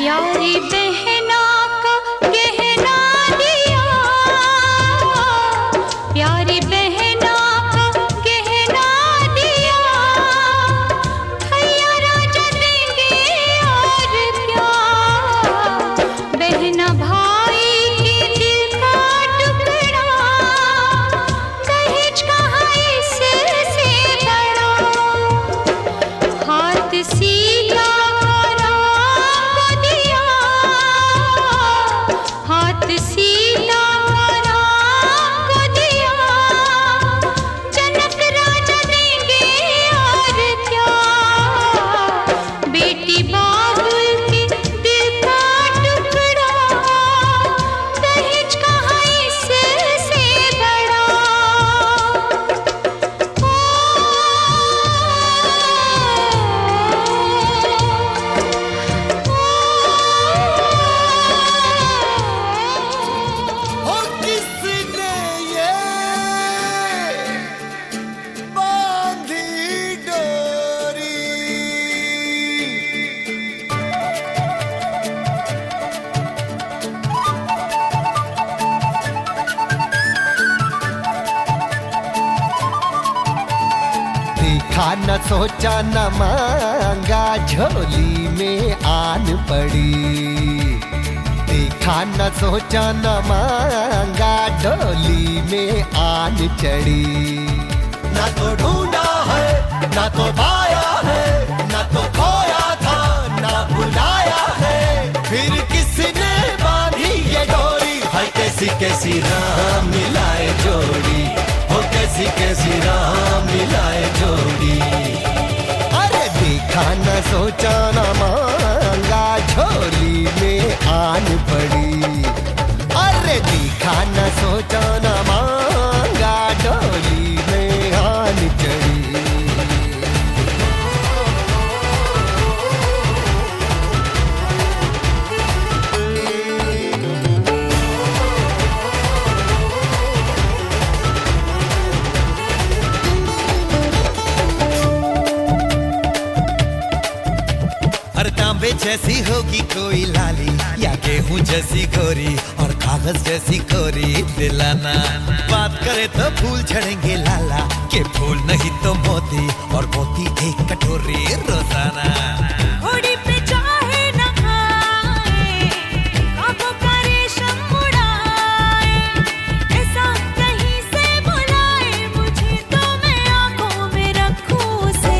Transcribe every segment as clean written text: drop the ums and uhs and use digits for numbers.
प्यारी बहना का कहना दिया, प्यारी बहना का कहना दिया, भैया राजा देंगे और क्या। बहना भाई के दिल का टुकड़ा, दहेज कहाँ इससे बड़ा। हाथ सीधा देखा न सोचा न मांगा, झोली में आन पड़ी। देखा न सोचा न मांगा, झोली में आन चढ़ी। ना तो ढूंढा है ना तो पाया है, ना तो खोया था ना बुलाया है, फिर किसने बांधी ये डोरी। हाय कैसी कैसी राह मिलाए जोड़ी, हो कैसी कैसी राह मिलाए जोड़ी। अरे देखा न सोचा न मांगा, झोली में आन पड़ी। अरे देखा न सोचा न मांगा, झोली में आन चढ़ी। तांबे जैसी होगी कोई लाली, या गेहूं जैसी गोरी और कागज जैसी कोरी दिलाना। बात करे तो फूल झड़ेंगे लाला, के फूल नहीं तो मोती और मोती एक कटोरी रोजाना। घोड़ी पे चाहे न आए, आंखों का रेशम उड़ाए, ऐसा कहीं से बुलाए मुझे तो मैं आंखों में रखूं उसे।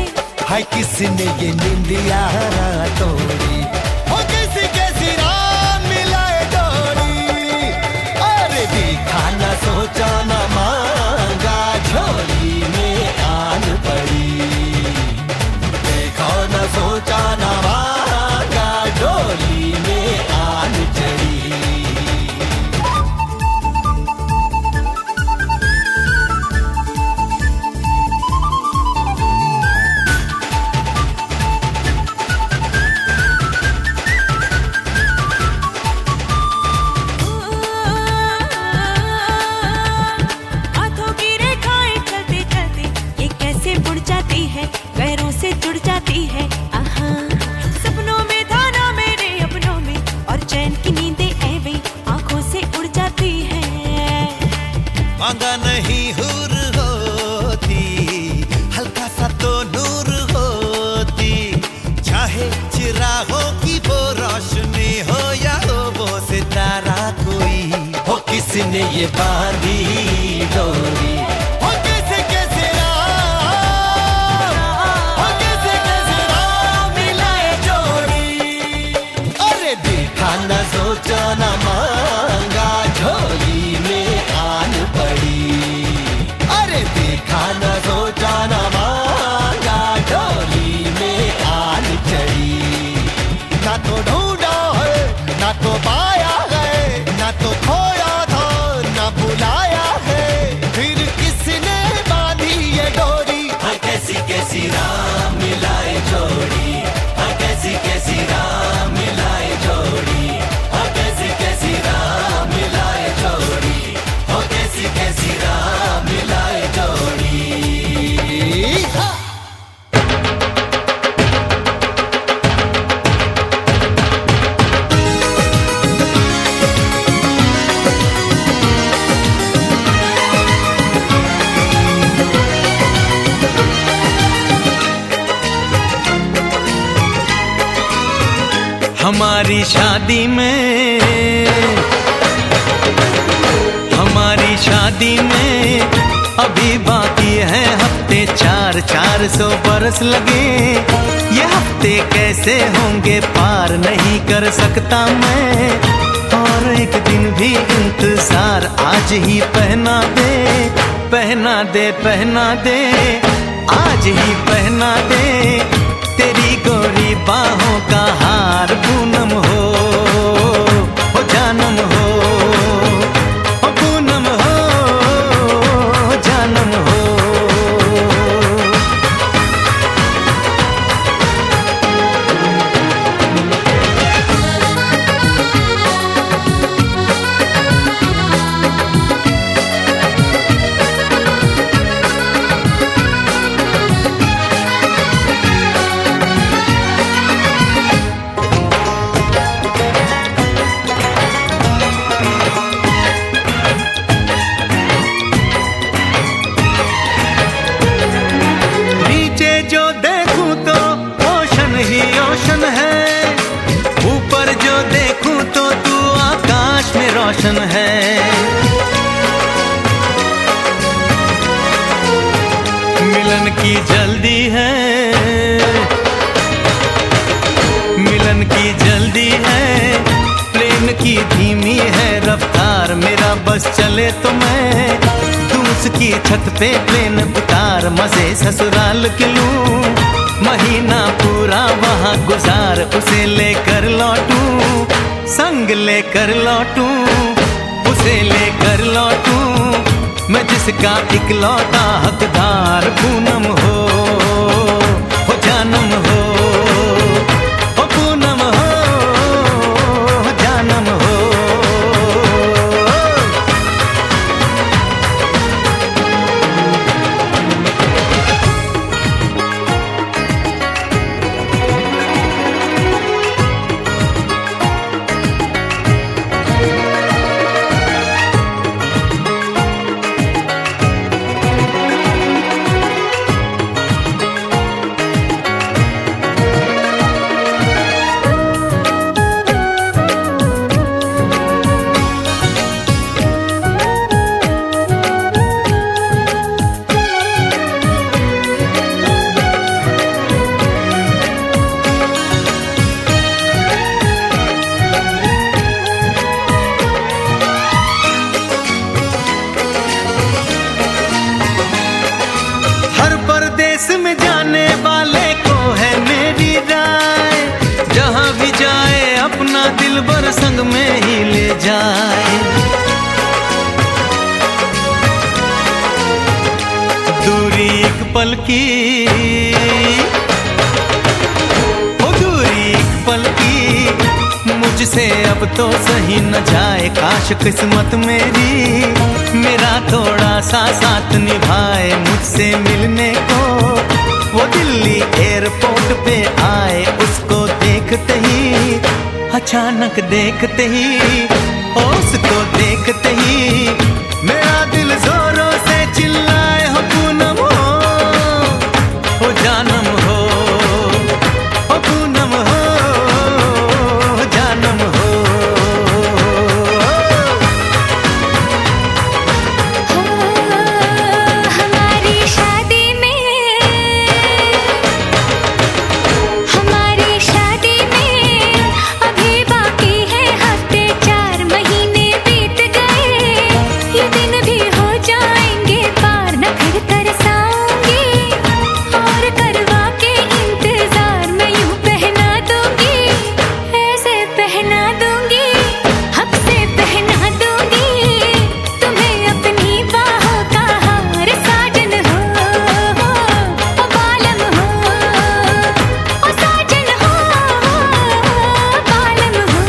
हाय किसने ये निंदिया तोड़ी, हो कैसी कैसी राह मिलाए जोड़ी। अरे देखा न सोचा न मांगा, झोली में आन पड़ी। देखा न सोचा न मांगा, झोली में आन चढ़ी। पैरों से जुड़ जाती है आहा, सपनों में धाना मेरे अपनों में, और चैन की नींदें ऐवे आंखों से उड़ जाती है। मांगा नहीं हुर होती, हल्का सा तो नूर होती, चाहे चिरागों की वो रोशनी हो या हो वो सितारा कोई। हो किसने ये बांधी डोरी, हो कैसे कैसे न सोचा न मांगा, झोली में आन पड़ी। अरे देखा न सोचा न मांगा, झोली में आन चढ़ी। ना तो ढूंढा है ना तो पाया है, ना तो खोया था ना बुलाया है, फिर किसने बांधी ये डोरी। हाँ कैसी कैसी राह मिलाए जोड़ी, हाँ कैसी कैसी राह मिलाए जोड़ी। कैसी राह मिलाए जोड़ी, हो कैसी कैसी राह मिलाए जोड़ी। हमारी शादी में, हमारी शादी में अभी बाकी है हफ्ते 400 बरस लगे। ये हफ्ते कैसे होंगे पार नहीं कर सकता मैं, और एक दिन भी इंतजार आज ही पहना दे, पहना दे, पहना दे, आज ही पहना दे तेरी गोरी बाहों का हार। पूनम हो जानम हो, पूनम हो जानम हो। रोशन है मिलन की जल्दी है, मिलन की जल्दी है, प्रेम की धीमी है रफ्तार। मेरा बस चले तो मैं तू उसकी छत पे प्लेन उतार, मजे ससुराल के लूं, महीना पूरा वहाँ गुजार, उसे लेकर लौटूं, संग लेकर लौटूं, उसे लेकर लौटूं, मैं जिसका इकलौता हकदार। पूनम हो जानम हो, पूनम हो जानम हो। में जाने वाले को है मेरी राय, जहां भी जाए अपना दिलबर संग में ही ले जाए। दूरी एक पल की, ओ दूरी एक पल की, मुझसे अब तो सही न जाए। काश किस्मत मेरी मेरा थोड़ा सा साथ निभाए, मुझसे मिलने को वो दिल्ली एयरपोर्ट पे आए। उसको देखते ही, अचानक देखते ही, उसको देखते ही मेरा दिल जोरों से चिल्लाए, हो पूनम हो जानम हो, पूनम हो जानम हो। हमारी शादी में, हमारी शादी में अभी बाकी है हफ्ते 4 महीने बीत गए। ये दिन भी हो जाएंगे पार, न फिर तरसाऊंगी और करवा के इंतजार मैं यूं पहना दूंगी, ऐसे पहना दूंगी, हक से पहना दूंगी तुम्हें अपनी बाहों का हार। साजन हो ओ बालम हो, ओ साजन हो बालम हो।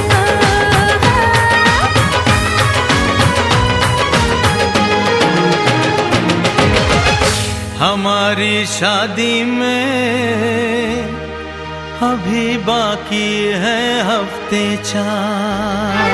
हमारी शादी में अभी बाकी है हफ्ते 4।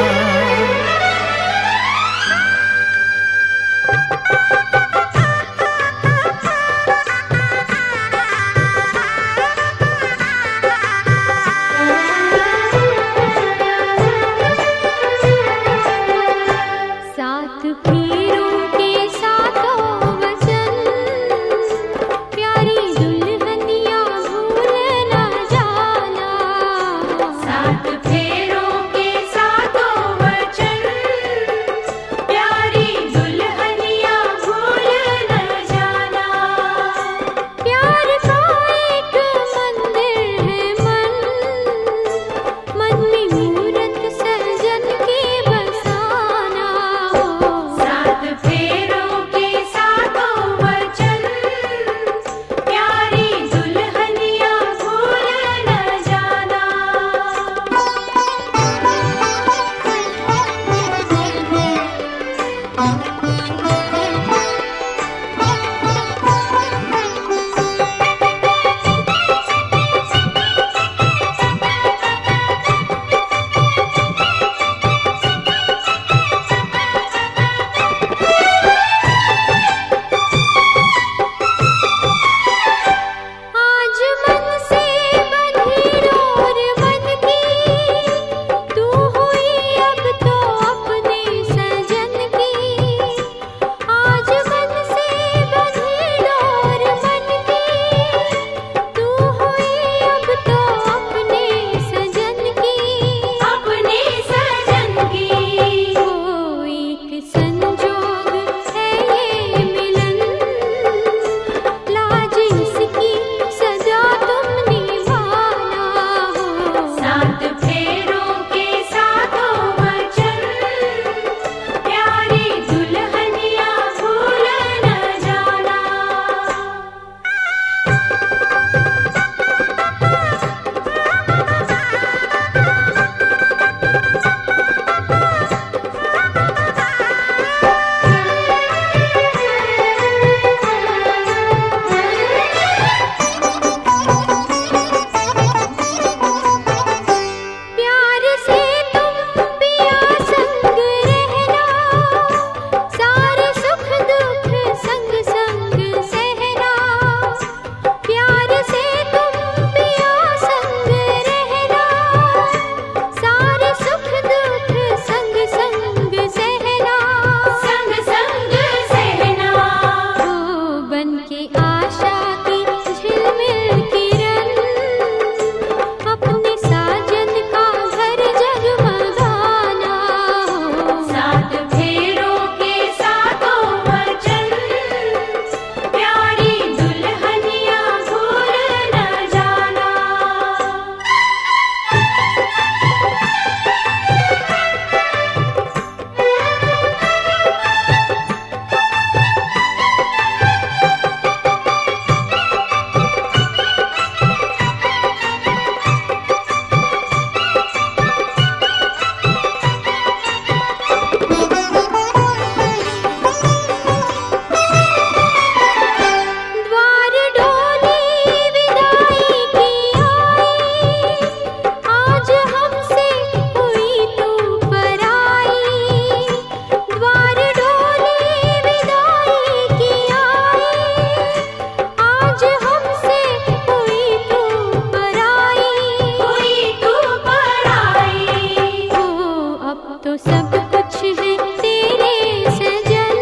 तो सब कुछ है तेरे सजन,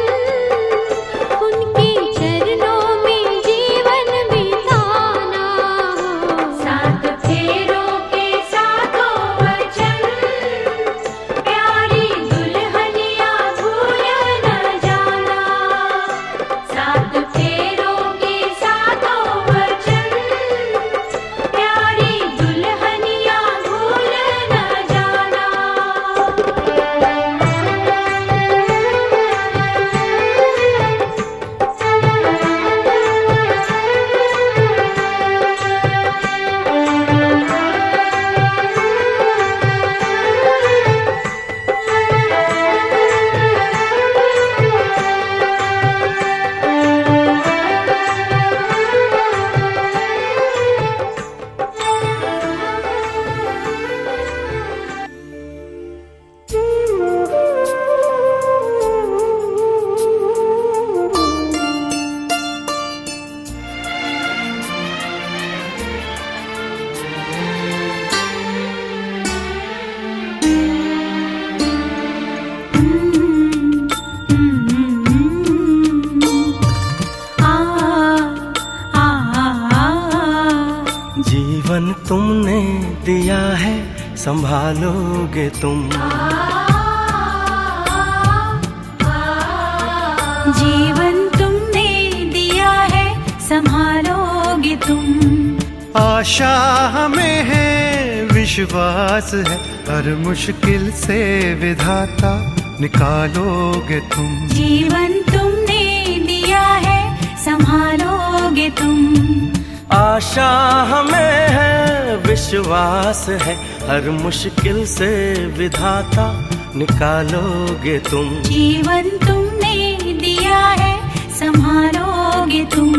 उनके चरणों में जीवन बिताना हो। सात फेरों के सातों वचन, प्यारी दुल्हनिया भूल न जाना। सात फेरों के सातों वचन, प्यारी दुल्हनिया भूल न जाना। जीवन तुमने दिया है, संभालोगे तुम। जीवन तुमने दिया है, संभालोगे तुम। आशा हमें है, विश्वास है, हर मुश्किल से विधाता निकालोगे तुम। जीवन तुमने दिया है, संभालोगे तुम। आशा हमें है, विश्वास है, हर मुश्किल से विधाता निकालोगे तुम। जीवन तुमने दिया है, संभालोगे तुम।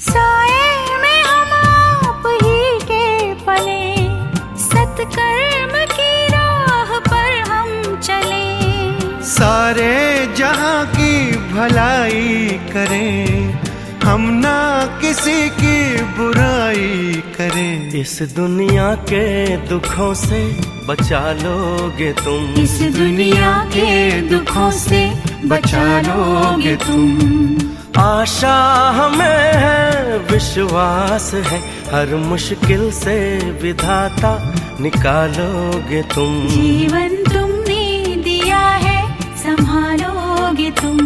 साए में हम आप ही के पले, सत्कर्म की राह पर हम चले। सारे जहां की भलाई करें, हम ना किसी की बुराई करें। इस दुनिया के दुखों से बचा लोगे तुम। इस दुनिया के दुखों से बचा लोगे तुम। आशा हमें है, विश्वास है, हर मुश्किल से विधाता निकालोगे तुम। जीवन तुमने दिया है, संभालोगे तुम।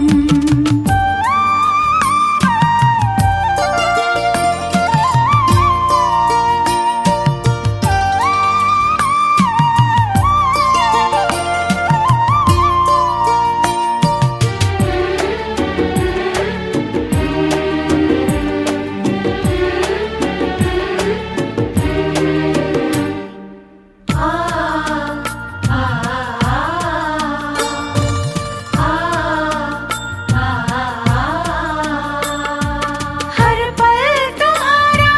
हर पल तुम्हारा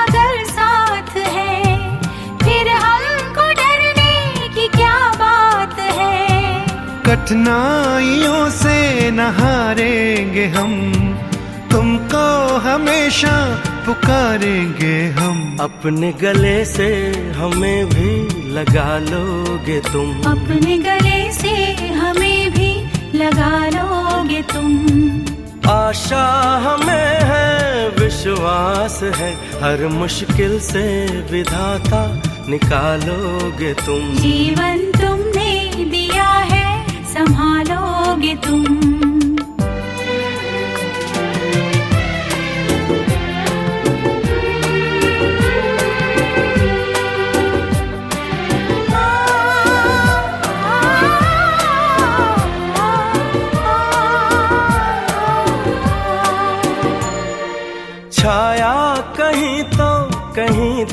अगर साथ है, फिर हमको डरने की क्या बात है। कठिनाइयों से न हारेंगे हम, तुमको हमेशा पुकारेंगे हम। अपने गले से हमें भी लगा लोगे तुम। अपने गले से हमें भी लगा लोगे तुम। आशा हमें है, विश्वास है, हर मुश्किल से विधाता निकालोगे तुम। जीवन तुमने दिया है, संभालोगे तुम।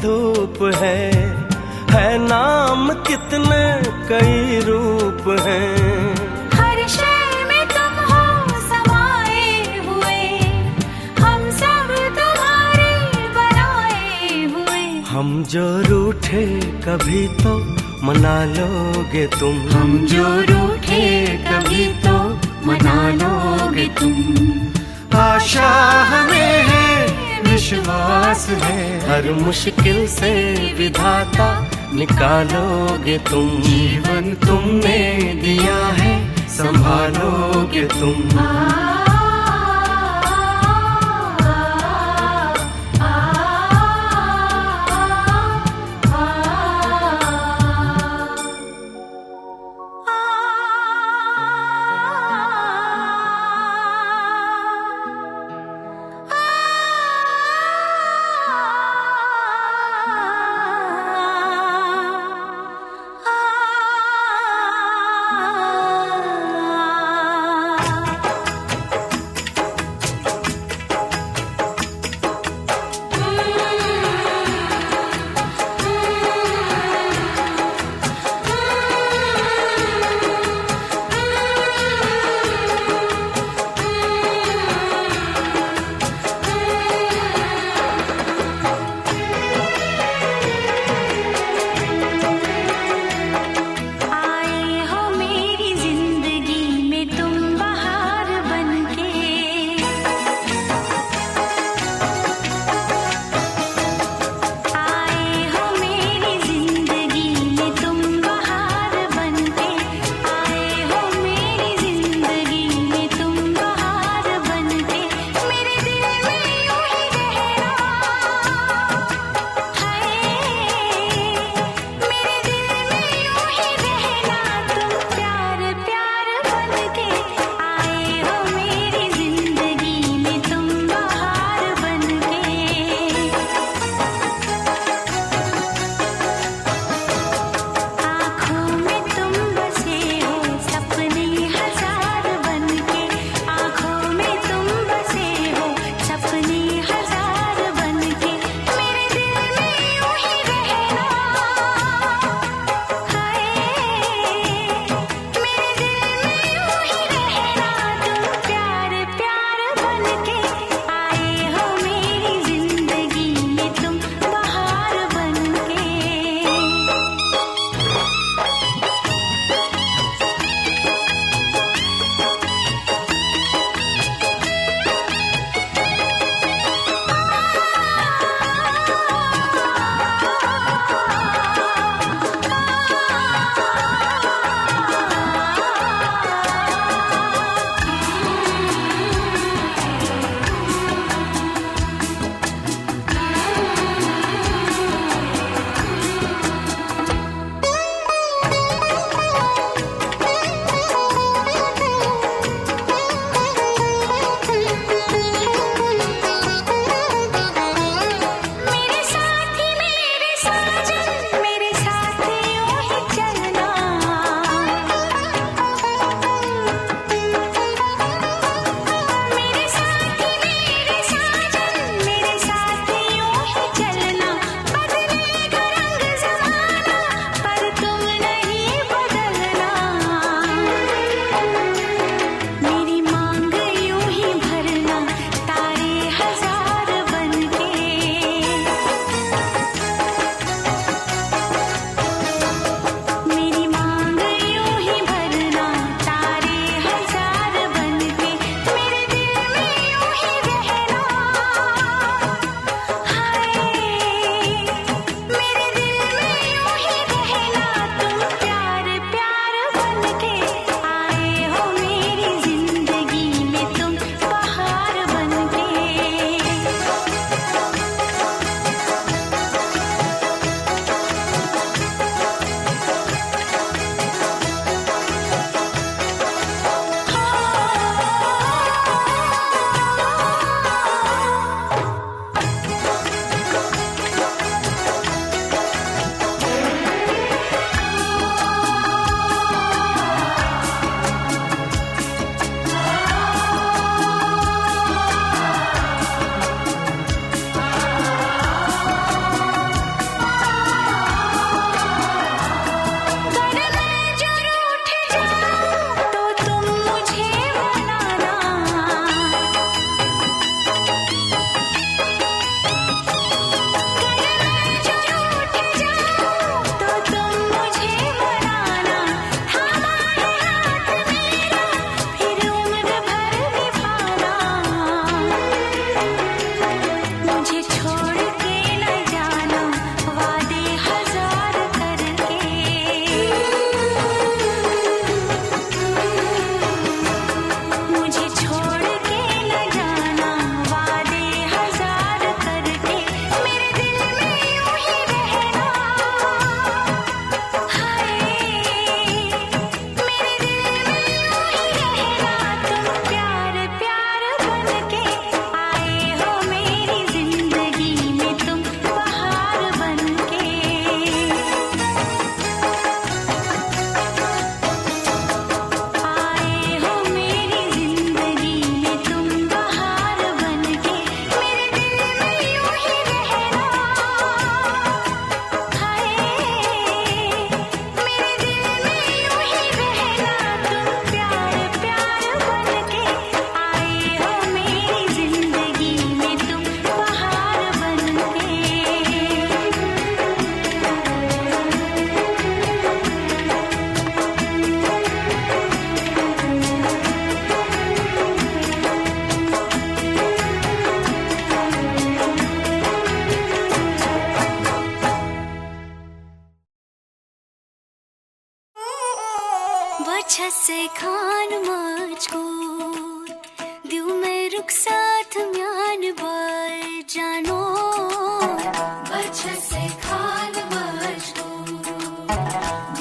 धूप है नाम कितने कई रूप हैं। हर शय में तुम हो समाए हुए, हम सब तुम्हारे बनाए हुए। हम जो रूठे कभी तो मना लोगे तुम, हम जो रूठे कभी तो मना लोगे तुम। आशा हमें है, विश्वास है, हर मुश्किल से विधाता निकालोगे तुम। जीवन तुमने दिया है, संभालोगे तुम। साथ म्यान बाय जानो बच्चे से खान मजको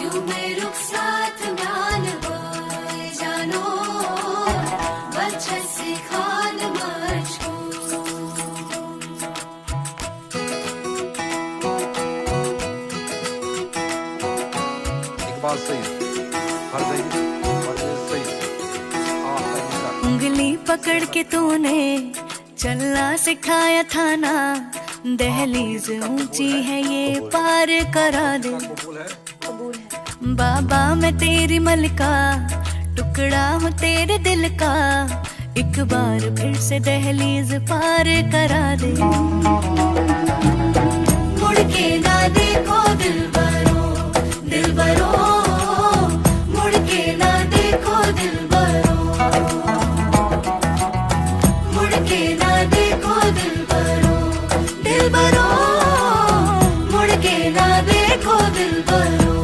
यूं में रुख साथ म्यान बाय जानो बच्चे से खान मजको इकबाल सही हर सही उंगली पकड़ के तूने चलना सिखाया था ना दहलीज ऊंची है ये पार करा दे बाबा मैं तेरी मलका टुकड़ा हूँ तेरे दिल का एक बार फिर से दहलीज पार करा दे मुड़ के ना देखो दिलबरो दिलबरो मुड़ के ना देखो दिलबरो मुड़ के ना देखो दिलबरो दिलबरो मुड़ के ना देखो दिलबरो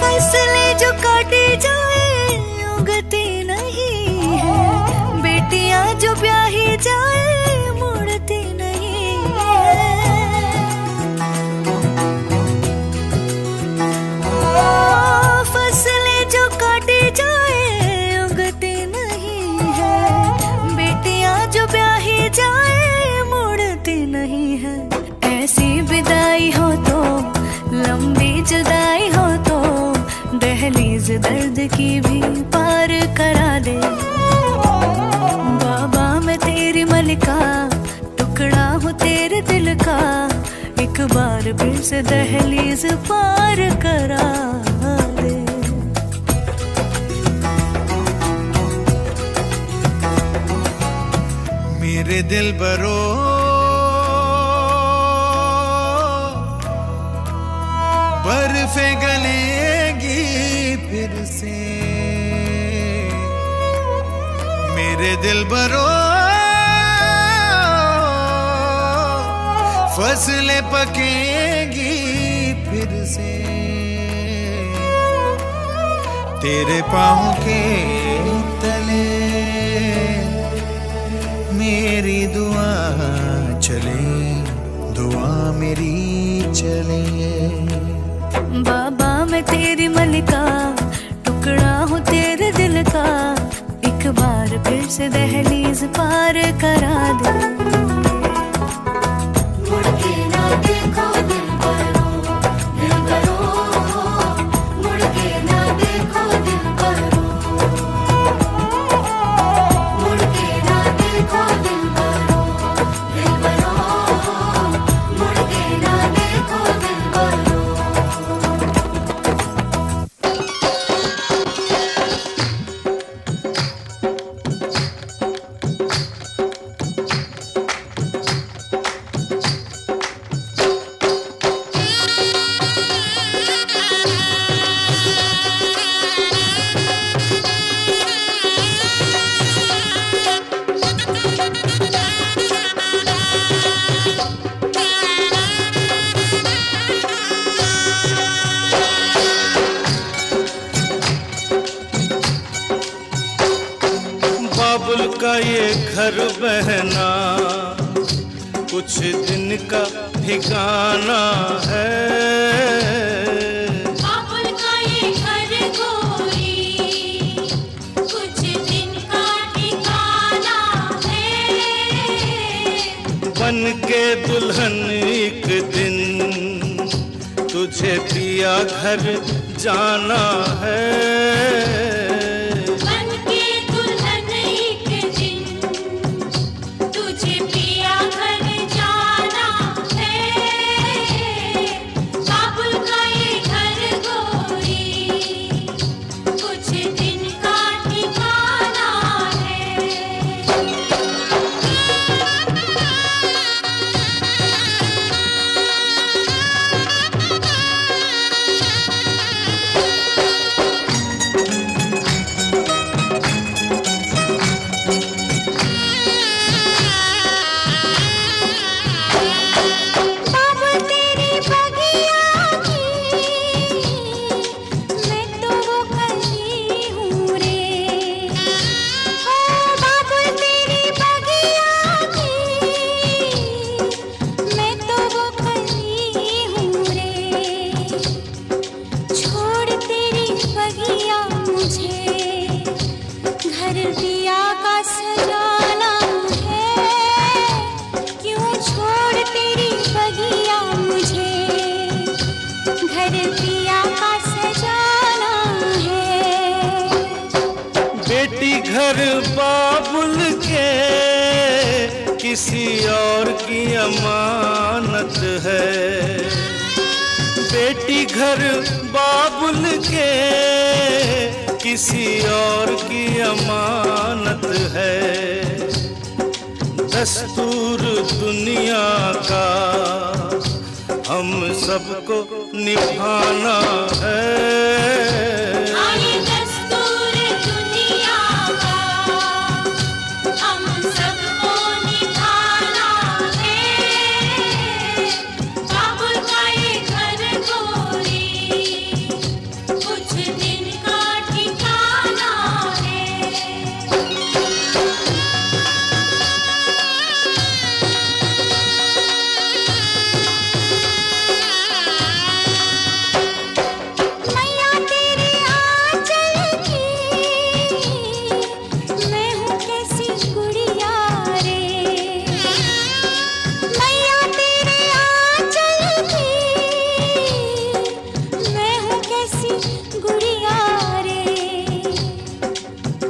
फैसले जो काटे जाए उगती नहीं है बेटियां जो ब्याही जाए मुड़ती नहीं है फसलें जो काटे जाए उगती नहीं है बेटियां जो ब्याही जाए मुड़ती नहीं है ऐसी विदाई हो तो लंबी जुदाई हो तो दहलीज दर्द की भी पार करा दे बाबा मैं तेरी मलिका टुकड़ा हूँ तेरे दिल का एक बार फिर से दहलीज पार करा दे मेरे दिल बरो बर्फे गलेगी फिर से मेरे दिल बरो फसलें पकेगी फिर से तेरे पाँव के तले मेरी दुआ चले दुआ मेरी चले बाबा मैं तेरी मलिका टुकड़ा हूँ तेरे दिल का एक बार फिर से दहलीज पार करा दे मुड़ के ना देखो दिलबरो दिलबरो मुड़ के ना देखो दिलबरो मुड़ के ना देखो दिलबरो दिलबरो मुड़ के ना देखो दिलबरो बाबुल का ये घर बहना कुछ दिन का ठिकाना है बाबुल का ये घर गोरी कुछ दिन का ठिकाना है बन के दुल्हन एक दिन तुझे पिया घर जाना है बन के दुल्हन एक दिन तुझे पिया घर जाना है बाबुल का ये घर गोरी कुछ दिन का ठिकाना है घर बाबुल के किसी और की अमानत है। बेटी घर बाबुल के किसी और की अमानत है। दस्तूर दुनिया का हम सबको निभाना है। आए दस्तूर दुनिया का हम सबको निभाना है। बाबुल का ये घर गोरी कुछ दिन का ठिकाना है। मैया तेरे आंचल की मैं हूँ कैसी गुड़िया रे। मैया तेरे आंचल की मैं हूँ कैसी गुड़िया रे।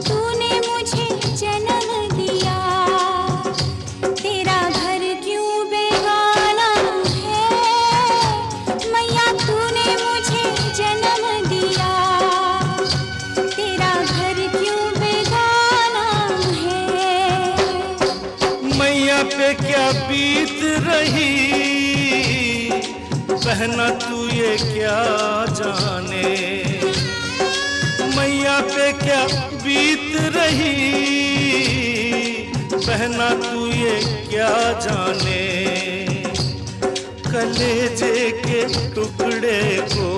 तूने मुझे जन्म दिया तेरा घर क्यों बेगाना है। मैया तूने मुझे जन्म दिया तेरा घर क्यों बेगाना है। मैया पे क्या बीत रही बहना तू ये क्या जाने। मैया पे क्या बीत रही बहना तू ये क्या जाने। कलेजे के टुकड़े को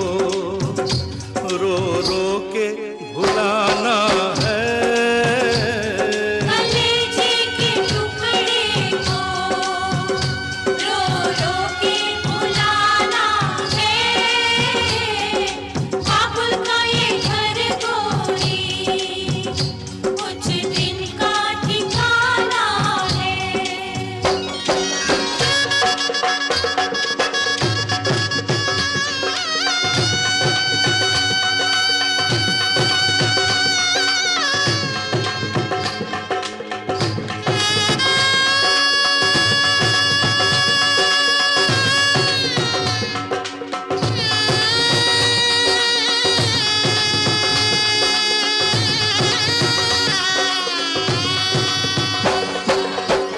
रो रो के भुलाना है। कलेजे के टुकड़े को रो रो के भुलाना है। बाबुल का ये घर गोरी कुछ दिन का ठिकाना है।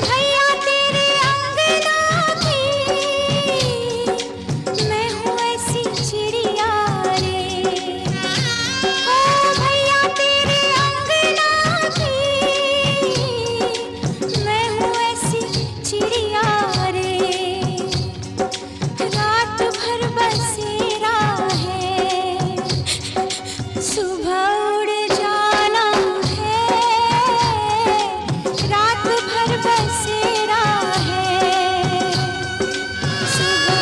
भैया तेरे अंगना की मैं हूँ ऐसी चिड़िया रे। ओ भैया तेरे अंगना की मैं हूँ ऐसी चिड़िया रे। रात भर बसेरा है सुबह उड़ जाना है। रात भर बसेरा है सुबह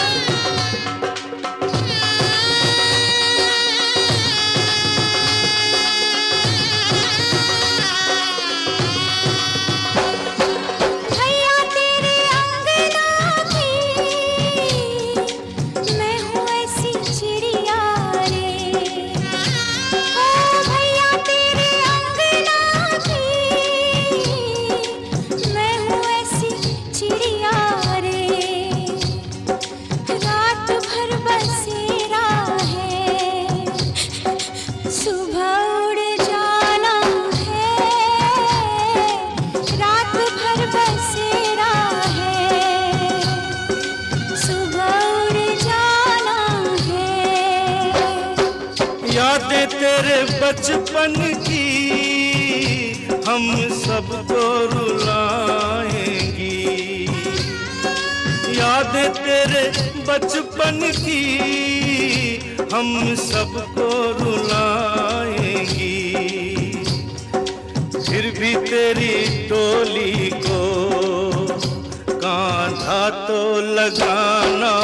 भैया तेरे अंगना की मैं हूँ ऐसी चिड़िया रे। ओ भैया तेरे अंगना की मैं हूँ ऐसी चिड़िया रे। रात भर बसेरा है सुबह उड़ जाना है। रात भर बसेरा है सुबह उड़ जाना है। यादें तेरे बचपन की हम सबको रुलाएंगी। यादें तेरे बचपन की हम सबको रुलाएंगी। फिर भी तेरी डोली को कांधा तो लगाना